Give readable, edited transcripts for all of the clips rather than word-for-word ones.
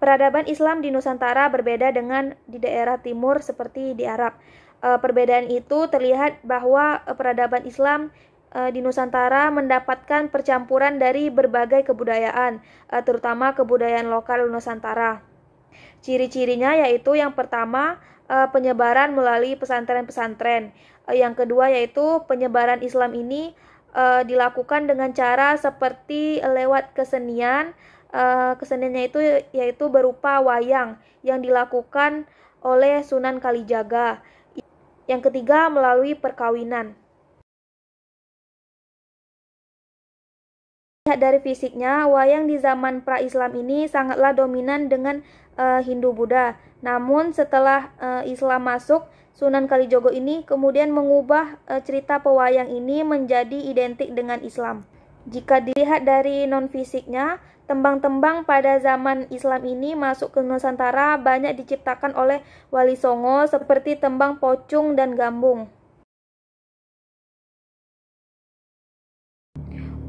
Peradaban Islam di Nusantara berbeda dengan di daerah timur seperti di Arab. Perbedaan itu terlihat bahwa peradaban Islam di Nusantara mendapatkan percampuran dari berbagai kebudayaan, terutama kebudayaan lokal Nusantara. Ciri-cirinya yaitu yang pertama, penyebaran melalui pesantren-pesantren. Yang kedua yaitu penyebaran Islam ini dilakukan dengan cara seperti lewat kesenian. Keseniannya itu yaitu berupa wayang yang dilakukan oleh Sunan Kalijaga. Yang ketiga melalui perkawinan. Lihat dari fisiknya, wayang di zaman pra-Islam ini sangatlah dominan dengan Hindu-Buddha. Namun setelah Islam masuk, Sunan Kalijogo ini kemudian mengubah cerita pewayang ini menjadi identik dengan Islam. Jika dilihat dari non-fisiknya, tembang-tembang pada zaman Islam ini masuk ke Nusantara banyak diciptakan oleh Wali Songo seperti tembang pocung dan gambung.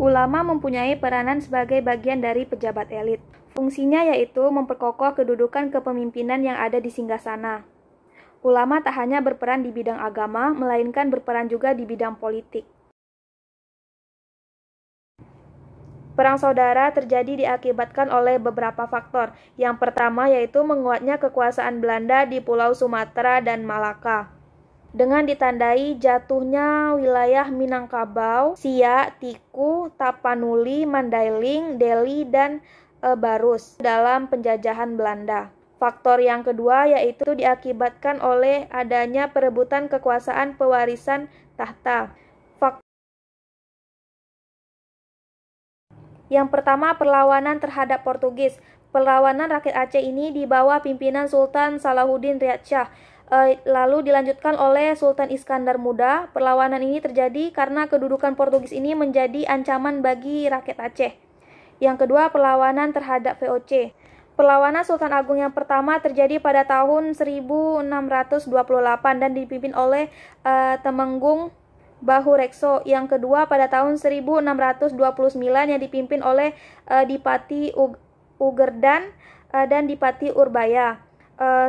Ulama mempunyai peranan sebagai bagian dari pejabat elit. Fungsinya yaitu memperkokoh kedudukan kepemimpinan yang ada di singgasana. Ulama tak hanya berperan di bidang agama, melainkan berperan juga di bidang politik. Perang saudara terjadi diakibatkan oleh beberapa faktor. Yang pertama yaitu menguatnya kekuasaan Belanda di Pulau Sumatera dan Malaka. Dengan ditandai jatuhnya wilayah Minangkabau, Siak, Tiku, Tapanuli, Mandailing, Deli, dan Barus dalam penjajahan Belanda. Faktor yang kedua yaitu diakibatkan oleh adanya perebutan kekuasaan pewarisan tahta. Yang pertama, perlawanan terhadap Portugis. Perlawanan rakyat Aceh ini di bawah pimpinan Sultan Salahuddin Riyad Shah. Lalu dilanjutkan oleh Sultan Iskandar Muda. Perlawanan ini terjadi karena kedudukan Portugis ini menjadi ancaman bagi rakyat Aceh. Yang kedua, perlawanan terhadap VOC. Perlawanan Sultan Agung yang pertama terjadi pada tahun 1628 dan dipimpin oleh Temenggung Bahu Rekso. Yang kedua pada tahun 1629 yang dipimpin oleh Dipati Ugerdan dan Dipati Urbaya.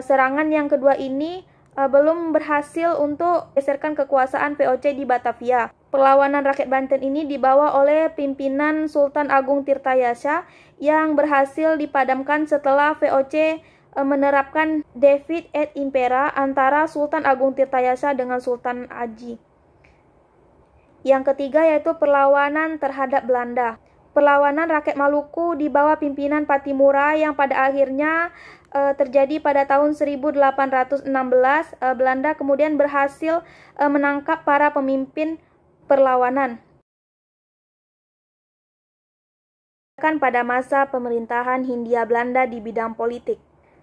Serangan yang kedua ini belum berhasil untuk geserkan kekuasaan VOC di Batavia. Perlawanan rakyat Banten ini dibawa oleh pimpinan Sultan Agung Tirtayasa yang berhasil dipadamkan setelah VOC menerapkan Divide et Impera antara Sultan Agung Tirtayasa dengan Sultan Aji. Yang ketiga yaitu perlawanan terhadap Belanda. Perlawanan rakyat Maluku di bawah pimpinan Patimura yang pada akhirnya terjadi pada tahun 1816. Belanda kemudian berhasil menangkap para pemimpin perlawanan. Pada masa pemerintahan Hindia Belanda di bidang politik.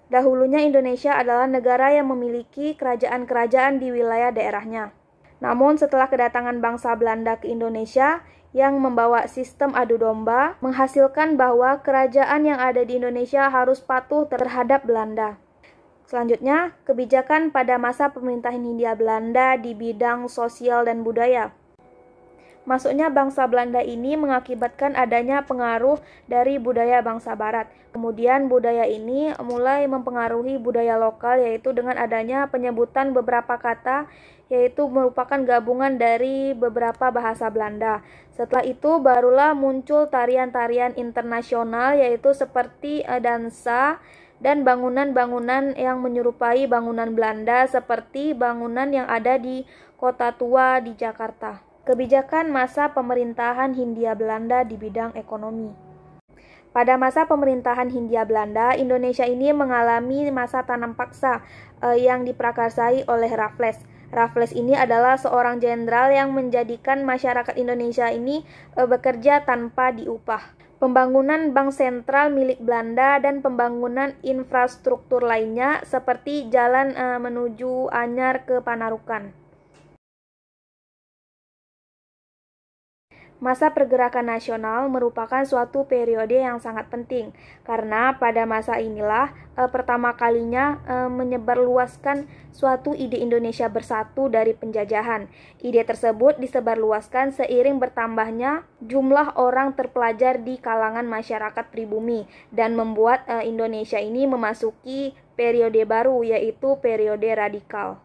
Dahulunya Indonesia adalah negara yang memiliki kerajaan-kerajaan di wilayah daerahnya. Namun setelah kedatangan bangsa Belanda ke Indonesia yang membawa sistem adu domba, menghasilkan bahwa kerajaan yang ada di Indonesia harus patuh terhadap Belanda. Selanjutnya, kebijakan pada masa pemerintahan Hindia Belanda di bidang sosial dan budaya. Masuknya bangsa Belanda ini mengakibatkan adanya pengaruh dari budaya bangsa Barat. Kemudian budaya ini mulai mempengaruhi budaya lokal yaitu dengan adanya penyebutan beberapa kata yaitu merupakan gabungan dari beberapa bahasa Belanda. Setelah itu barulah muncul tarian-tarian internasional yaitu seperti dansa dan bangunan-bangunan yang menyerupai bangunan Belanda seperti bangunan yang ada di Kota Tua di Jakarta. Kebijakan masa pemerintahan Hindia Belanda di bidang ekonomi. Pada masa pemerintahan Hindia Belanda, Indonesia ini mengalami masa tanam paksa yang diprakarsai oleh Raffles. Raffles ini adalah seorang jenderal yang menjadikan masyarakat Indonesia ini bekerja tanpa diupah. Pembangunan bank sentral milik Belanda dan pembangunan infrastruktur lainnya seperti jalan menuju Anyar ke Panarukan. Masa pergerakan nasional merupakan suatu periode yang sangat penting karena pada masa inilah pertama kalinya menyebarluaskan suatu ide Indonesia bersatu dari penjajahan. Ide tersebut disebarluaskan seiring bertambahnya jumlah orang terpelajar di kalangan masyarakat pribumi dan membuat Indonesia ini memasuki periode baru, yaitu periode radikal.